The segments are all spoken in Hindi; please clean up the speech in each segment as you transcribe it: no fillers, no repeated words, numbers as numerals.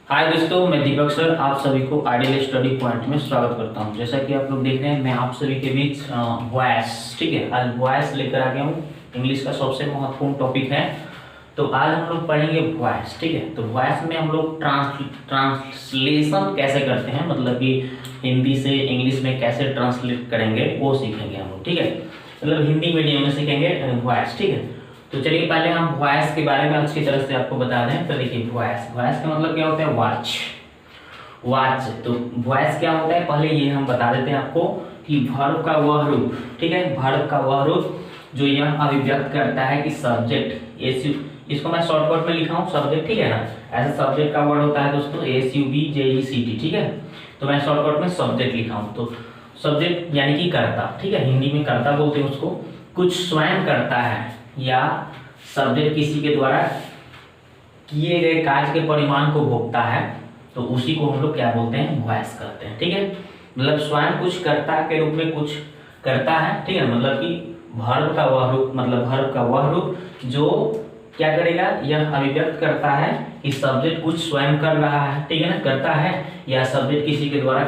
हाय दोस्तों, मैं दीपक सर आप सभी को आइडियल स्टडी पॉइंट में स्वागत करता हूं। जैसा कि आप लोग देख रहे हैं, मैं आप सभी के बीच वॉइस, ठीक है, आज वॉइस लेकर आ गया हूं। इंग्लिश का सबसे महत्वपूर्ण टॉपिक है। तो आज हम लोग पढ़ेंगे वॉइस, ठीक है। तो वॉइस में हम लोग ट्रांसलेशन कैसे करते हैं, मतलब कि हिंदी से इंग्लिश में कैसे ट्रांसलेट करेंगे वो सीखेंगे हम लोग, ठीक है। मतलब हिंदी मीडियम में सीखेंगे वॉइस, ठीक है। तो चलिए पहले हम वॉइस के बारे में अच्छी तरह से आपको बता दें। तो देखिए वॉइस का मतलब क्या होता है, वॉच। तो वॉइस क्या होता है, पहले ये हम बता देते हैं आपको कि वर्ब का वह रूप, ठीक है, वर्ब का वह रूप जो यह अभिव्यक्त करता है कि सब्जेक्ट इसको मैं शॉर्टकट में लिखा हूँ सब्जेक्ट, ठीक है ना। ऐसे सब्जेक्ट का वर्ड होता है दोस्तों SUBJECT, ठीक है। तो मैं शॉर्टकट में सब्जेक्ट लिखा हूँ। तो सब्जेक्ट यानी कि कर्ता, ठीक है, हिंदी में कर्ता बोलते हैं उसको। कुछ स्वयं करता है या सब्जेक्ट किसी के द्वारा किए गए कार्य के परिमाण को भोगता है, तो उसी को हम लोग क्या बोलते हैं, वॉइस करते हैं, ठीक है। मतलब स्वयं कुछ कर्ता के रूप में कुछ करता है, ठीक है। मतलब कि वर्ब का वह रूप, मतलब वर्ब का वह रूप जो क्या करेगा, यह अभिव्यक्त करता है कि सब्जेक्ट कुछ स्वयं कर रहा है, ठीक है ना, करता है, या सब्जेक्ट किसी के द्वारा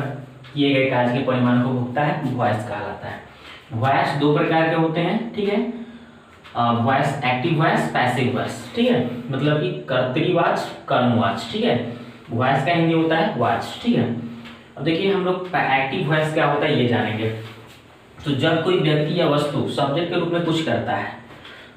किए गए कार्य के परिमाण को भोगता है, वॉइस कहलाता है। वॉइस दो प्रकार के होते हैं, ठीक है। Voice active voice, passive voice, ठीक है। मतलब कि कर्तरीवाच, कर्मवाच, ठीक है। वॉइस का हिंदी होता है वाच, ठीक है। अब देखिए हम लोग एक्टिव वॉइस क्या होता है ये जानेंगे। तो जब कोई व्यक्ति या वस्तु सब्जेक्ट के रूप में कुछ करता है,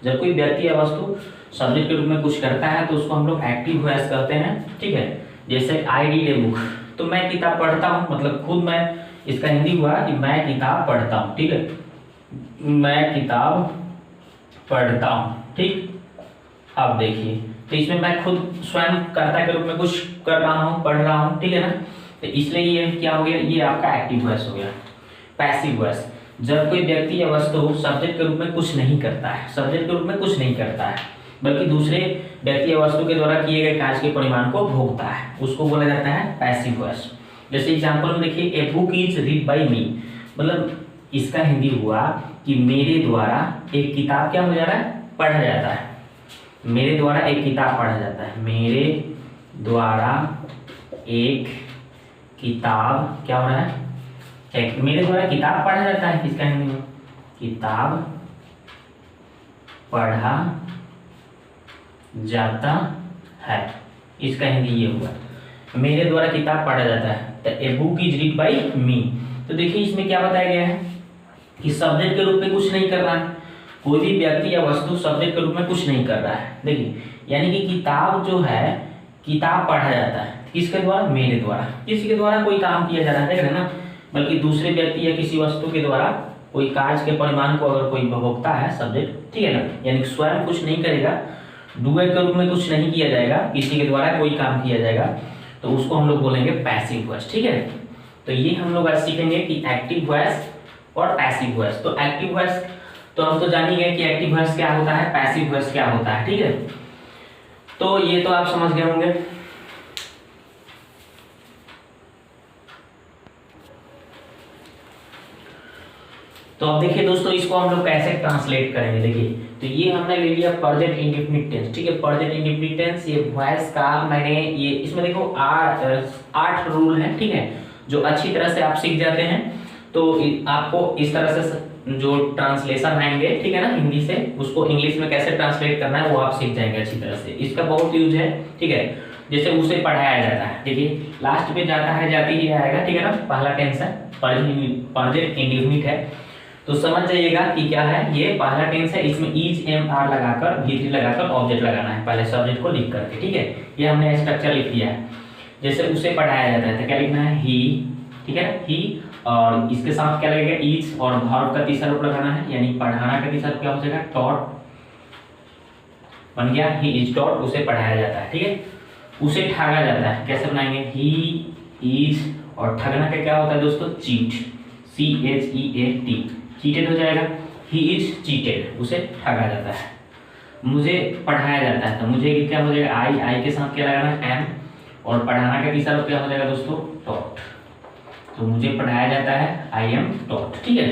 जब कोई व्यक्ति या वस्तु सब्जेक्ट के रूप में कुछ करता है तो उसको हम लोग एक्टिव वॉइस कहते हैं, ठीक है। जैसे आई रीड ए बुक, तो मैं किताब पढ़ता हूँ, मतलब खुद मैं, इसका हिंदी हुआ कि मैं किताब पढ़ता हूँ, ठीक है, मैं किताब पढ़ता हूँ, ठीक। अब देखिए, तो इसमें मैं खुद स्वयं कर्ता के रूप में कुछ कर रहा हूँ, पढ़ रहा हूँ, ठीक है ना। तो इसलिए ये क्या हो गया, ये आपका एक्टिव वॉइस हो गया। पैसिव वॉइस, जब कोई व्यक्ति या वस्तु सब्जेक्ट के रूप में कुछ नहीं करता है, सब्जेक्ट के रूप में कुछ नहीं करता है, बल्कि दूसरे व्यक्ति या वस्तु के द्वारा किए गए कार्य के परिमाण को भोगता है, उसको बोला जाता है पैसिव वॉइस। जैसे एग्जाम्पल में देखिए, a book is read by me, मतलब इसका हिंदी हुआ कि मेरे द्वारा एक किताब क्या हो जा रहा है, पढ़ा जाता है। मेरे द्वारा एक किताब पढ़ा जाता है, मेरे द्वारा एक किताब क्या हो रहा है, मेरे द्वारा किताब पढ़ा जाता है। इसका हिंदी में किताब पढ़ा जाता है, इसका हिंदी ये हुआ, मेरे द्वारा किताब पढ़ा जाता है। तो a book is read by me, तो देखिए इसमें क्या बताया गया है कि सब्जेक्ट के रूप में कुछ नहीं कर रहा है, कोई भी व्यक्ति या वस्तु सब्जेक्ट के रूप में कुछ नहीं कर रहा है। देखिए यानी कि किताब जो है, किताब पढ़ा जाता है किसके द्वारा, मेरे द्वारा, किसी के द्वारा कोई काम किया जा रहा है, देख रहे हैं ना, बल्कि दूसरे व्यक्ति या किसी वस्तु के द्वारा कोई कार्य के परिमाण को अगर कोई भोगता है सब्जेक्ट, ठीक है ना, यानी स्वयं कुछ नहीं करेगा, डूअर के रूप में कुछ नहीं किया जाएगा, किसी के द्वारा कोई काम किया जाएगा, तो उसको हम लोग बोलेंगे पैसिव वॉइस, ठीक है। तो ये हम लोग आज सीखेंगे कि एक्टिव वॉइस और पैसिव वॉइस। तो एक्टिव वॉइस तो हम तो जान ही गए कि एक्टिव वॉइस क्या होता है, पैसिव वॉइस क्या होता है, ठीक है। तो ये तो आप समझ गए होंगे। तो अब देखिए दोस्तों, इसको हम लोग कैसे ट्रांसलेट करेंगे। देखिए तो ये हमने ले लिया प्रेजेंट इंडेफिनिट टेंस, ठीक है। प्रेजेंट इंडेफिनिट टेंस ये वॉइस का मैंने ये, इसमें देखो 8 रूल है, ठीक है, जो अच्छी तरह से आप सीख जाते हैं तो आपको इस तरह से जो ट्रांसलेशन आएंगे, ठीक है ना, हिंदी से उसको इंग्लिश में कैसे ट्रांसलेट करना है वो आप सीख जाएंगे अच्छी तरह से। इसका बहुत यूज है, ठीक है। जैसे उसे पढ़ाया जाता है, देखिए लास्ट में जाता है जाती ही आएगा, ठीक है ना, पहला टेंस है, प्रेजेंट इंडेफिनिट है, तो समझ जाइएगा कि क्या है, ये पहला टेंस है, इसमें इज एम आर लगाकर V3 लगाकर ऑब्जेक्ट लगाना है पहले सब्जेक्ट को लिख करके, ठीक है। ये हमने स्ट्रक्चर लिख दिया है। जैसे उसे पढ़ाया जाता है तो क्या लिखना है, ही, ठीक है, ही, और इसके साथ क्या लगेगा, इज, और वर्ब का तीसरा रूप लगाना है, यानी पढ़ाना का तीसरा क्या हो जाएगा, टॉट बन गया, ही इज टॉट, उसे पढ़ाया जाता है, ठीक है। उसे ठगा जाता है, कैसे बनाएंगे, ही इज, और ठगना का क्या होता है दोस्तों, चीट, CHEAT, चीटेड हो जाएगा, ही इज चीटेड, उसे ठगा जाता है। मुझे पढ़ाया जाता है तो मुझे क्या हो जाएगा, आई के साथ क्या लगाना है, एम, और पढ़ाना का तीसरा रूप क्या हो जाएगा दोस्तों, टॉट, तो मुझे पढ़ाया जाता है, आई एम टॉट, ठीक है।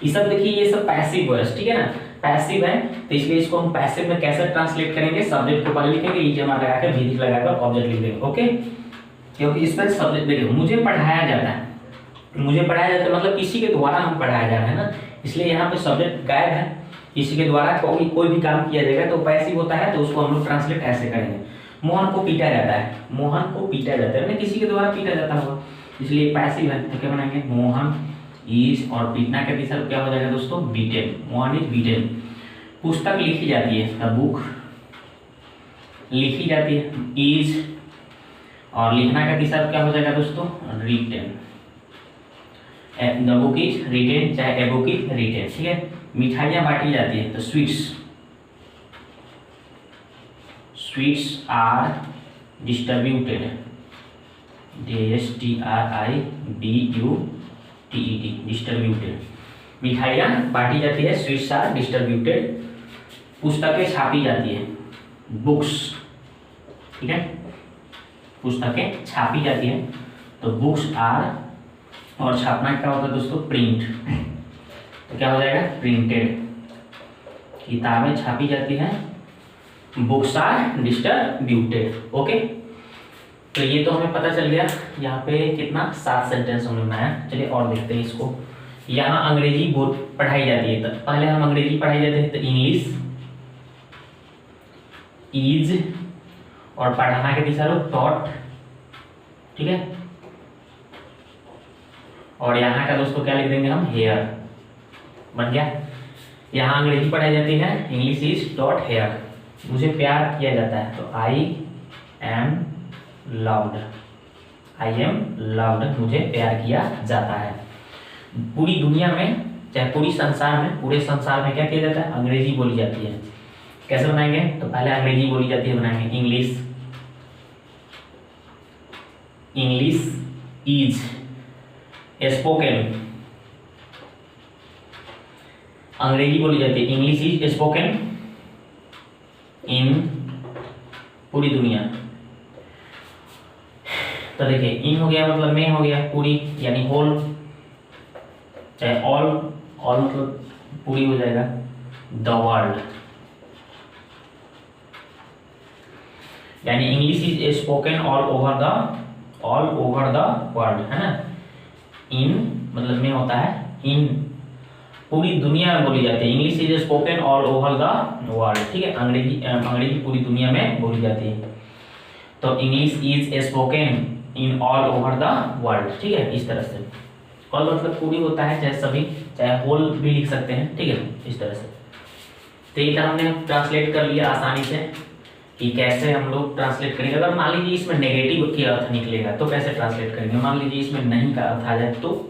ये सब देखिए, ये सब पैसिव वॉइस, ठीक है ना। पैसिव है, तो इसलिए इसको हम पैसिव में कैसे ट्रांसलेट करेंगे, सब्जेक्ट को पहले लिखेंगे, ईज एम आर लगाकर भी लगाकर ऑब्जेक्ट लिख देंगे। ओके, क्योंकि इस पर सब्जेक्ट देखिए मुझे पढ़ाया जाता है, मुझे पढ़ाया जाता है मतलब किसी के द्वारा हम पढ़ाया जा रहा है ना, इसलिए यहाँ पे सब्जेक्ट गायब है, किसी के द्वारा कोई भी काम किया जाएगा तो पैसिव होता है, तो उसको हम लोग ट्रांसलेट ऐसे करेंगे, मोहन को पीटा जाता है, मोहन को पीटा जाता है ना, किसी के द्वारा पीटा जाता होगा, इसलिए पैसिव है, तो क्या बनाएंगे, मोहन इज, और पीटना के तीसरा क्या हो जाएगा दोस्तों, बीटेन, मोहन इज बीटेन। पुस्तक लिखी जाती है, द बुक लिखी जाती है, इज, और लिखना का तीसरा क्या हो जाएगा दोस्तों, written, the book is written, चाहे ए बुक इज रिटेन, ठीक है। मिठाइयाँ बांटी जाती है, तो sweets, sweets are distributed, DSTRIBUTED, distributed, मिठाइयाँ बांटी जाती है, स्वीट्स आर डिस्ट्रीब्यूटेड। पुस्तकें छापी जाती है, बुक्स, ठीक है, पुस्तकें छापी जाती है, तो बुक्स आर, और छापना क्या होता है दोस्तों, प्रिंट, तो क्या हो जाएगा, प्रिंटेड। किताबें छापी जाती हैं, बुक्स आर डिस्ट्रीब्यूटेड। ओके, तो ये तो हमें पता चल गया, यहाँ पे कितना 7 सेंटेंस हमने बनाया। चलिए और देखते हैं इसको। यहाँ अंग्रेजी बोल पढ़ाई जाती है, तो पहले हम अंग्रेजी पढ़ाई जाते थे, तो इंग्लिश इज, और पढ़ाना के तीसरा टॉट, ठीक है, और यहाँ का दोस्तों क्या लिख देंगे हम, हेयर, बन गया। यहाँ अंग्रेजी पढ़ाई जाती है, इंग्लिश इज टॉट हेयर। मुझे प्यार किया जाता है, तो I am loved, I am loved, मुझे प्यार किया जाता है। पूरी दुनिया में, चाहे पूरी संसार में, पूरे संसार में क्या किया जाता है, अंग्रेजी बोली जाती है। कैसे बनाएंगे, तो पहले अंग्रेजी बोली जाती है बनाएंगे, इंग्लिश, इंग्लिश इज स्पोकन, अंग्रेजी बोली जाती है, इंग्लिश इज स्पोकन इन पूरी दुनिया। तो देखिए इन हो गया मतलब में हो गया, पूरी यानी होल, चाहे ऑल, ऑल मतलब पूरी हो जाएगा, द वर्ल्ड, यानी English is spoken all over the world, है ना। इन मतलब में होता है, इन पूरी दुनिया में बोली जाती है, English is spoken all over the world, ठीक है। अंग्रेजी पूरी दुनिया में बोली जाती है, तो English is spoken in all over the world, ठीक है, इस तरह से। ऑल मतलब पूरी होता है, चाहे सभी, चाहे होल भी लिख सकते हैं, ठीक है, इस तरह से। तो ये हमने ट्रांसलेट कर लिया आसानी से कि कैसे हम लोग ट्रांसलेट करेंगे। अगर मान लीजिए इसमें नेगेटिव की अर्थ निकलेगा तो कैसे ट्रांसलेट करेंगे, मान लीजिए इसमें नहीं का अर्थ आ जाए तो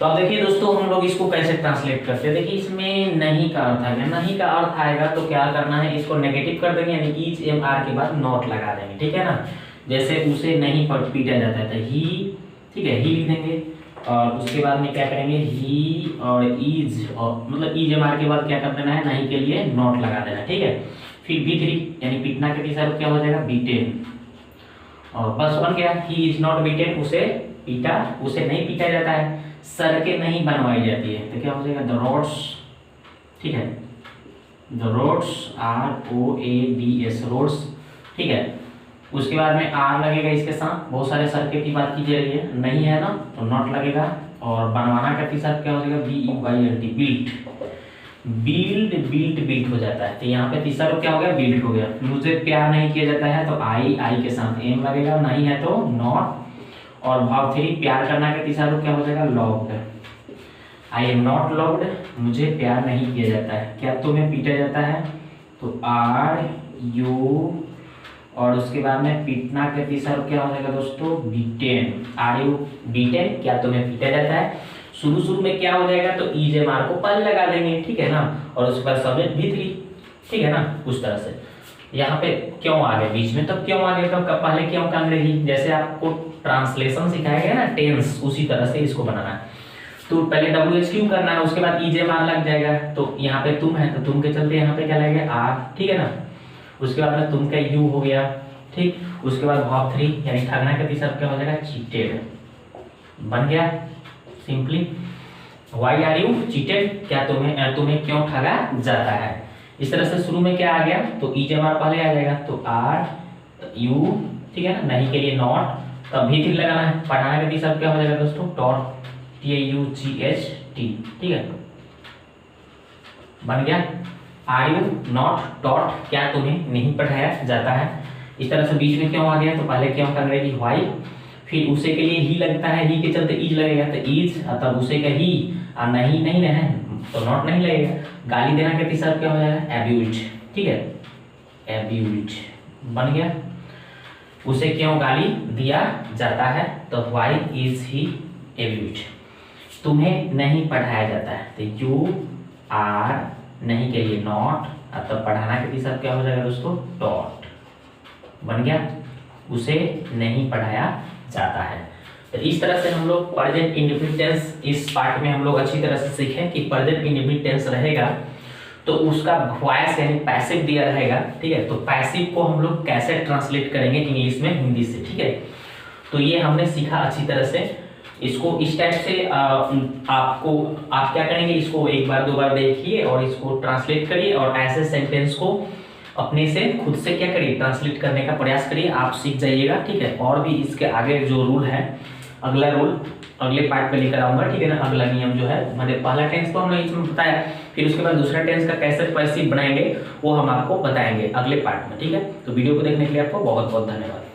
अब देखिए दोस्तों हम लोग इसको कैसे ट्रांसलेट करते हैं। देखिए इसमें नहीं का अर्थ आएगा, नहीं का अर्थ आएगा तो क्या करना है, इसको नेगेटिव कर देंगे, यानी ईच एम आर के बाद नॉट लगा देंगे, ठीक है ना। जैसे उसे नहीं पीटा जाता था, ही, ठीक है, ही लिख देंगे, और उसके बाद में क्या करेंगे, ही और ईज, और मतलब ईज एम आर के बाद क्या कर देना है, नहीं के लिए नॉट लगा देना, ठीक है। फिर B3 यानी पीटना के तीसरा क्या हो जाएगा, बीटेन, और बस बन गया। ही इज नॉट बीटेन, उसे पीटा, उसे नहीं पीटा जाता है, सड़कें नहीं बनवाई जाती है, तो क्या हो जाएगा, द रोड्स, ठीक है, द रोड्स ROADS, रोड्स, ठीक है। उसके बाद में आर लगेगा इसके साथ, बहुत सारे सड़कें की बात की जा रही है, नहीं है ना तो नॉट लगेगा, और बनवाना का तीसरा क्या हो जाएगा, BUILT, बिल्ट, बिल्ट हो जाता है, तो यहाँ पे तीसरा रूप क्या हो गया, बिल्ट हो गया। मुझे प्यार नहीं किया जाता है, तो आई के साथ एम लगेगा, नहीं है तो नॉट, और भाव 3 प्यार करना का तीसरा रूप क्या हो जाएगा, loved, I am not loved, मुझे प्यार नहीं किया जाता है। क्या तुम्हें पीटा जाता है, तो आर यू, और उसके बाद में पीटना के तीसरा रूप क्या हो जाएगा दोस्तों, बीटेन, आर यू बीटेन, क्या तुम्हें पीटा जाता है। शुरू में क्या हो जाएगा, तो ईज एम आर को पहले लगा देंगे, ठीक है ना, और उसके बाद सब्जेक्ट B3, ठीक है ना, उस तरह से। यहाँ पे क्यों आ गए बीच में, तब क्यों आ गए, तो पहले क्यों का अंग्रेजी, जैसे आपको ट्रांसलेशन सिखाया गया ना टेंस, उसी तरह से इसको बनाना है। तो पहले WH क्यों करना है, उसके बाद ईज एम आर लग जाएगा, तो यहाँ पे तुम है, तो तुम के चलते यहाँ पे क्या लगेगा, आर, ठीक है ना। उसके बाद में तुम का यू हो गया, ठीक। उसके बाद भाव 3 यानी ठगना का तीसरा क्या हो जाएगा, चीटेड, बन गया simply. Why are you cheated, क्या तुम्हें क्यों ठगा जाता है। इस तरह से शुरू में क्या आ गया, तो ईज हमारा पहले आ जाएगा, तो आर यू, ठीक है ना, नहीं के लिए नॉट, तब भी फिर लगाना है। पढ़ाने का तीसरा क्या हो जाएगा दोस्तों, टॉट, TAUGHT, ठीक है, बन गया। आर यू नॉट टॉट, क्या तुम्हें नहीं पढ़ाया जाता है। इस तरह से बीच में क्यों आ गया, तो पहले क्यों का अंग्रेजी वाई, फिर उसे के लिए ही लगता है, ही के चलते इज लगेगा, तो इज, तब उसे का ही, और नहीं नहीं है तो नॉट नहीं लगेगा। गाली देना के तीसरा क्या हो जाएगा, एब्यूज, ठीक है, एब्यूज, बन गया। उसे क्यों गाली दिया जाता है, तो वाई इज ही एब्यूज। तुम्हें नहीं पढ़ाया जाता है, तो यू आर, नहीं के लिए नॉट, तब पढ़ाना के तीसरा क्या हो जाएगा दोस्तों, टॉट, बन गया। उसे नहीं पढ़ाया जाता है। तो इस तरह से हम लोग प्रेजेंट इंडेफिनिट टेंस इस पार्ट में हम लोग अच्छी तरह से सीखें कि प्रेजेंट इंडेफिनिट टेंस रहेगा तो उसका वॉइस यानी पैसिव दिया रहेगा, ठीक है, तो पैसिव को हम लोग कैसे ट्रांसलेट करेंगे इंग्लिश में हिंदी से, ठीक है। तो ये हमने सीखा अच्छी तरह से। इसको इस टाइप से आप क्या करेंगे, इसको एक बार दो बार देखिए और इसको ट्रांसलेट करिए और ऐसे सेंटेंस को अपने से खुद से क्या करिए, ट्रांसलेट करने का प्रयास करिए, आप सीख जाइएगा, ठीक है। और भी इसके आगे जो रूल है, अगला रूल अगले पार्ट में लेकर आऊंगा, ठीक है ना। अगला नियम जो है, मैंने पहला टेंस तो हमने इसमें बताया, फिर उसके बाद दूसरा टेंस का कैसे पैसिव बनाएंगे वो हम आपको बताएंगे अगले पार्ट में, ठीक है। तो वीडियो को देखने के लिए आपको बहुत बहुत धन्यवाद।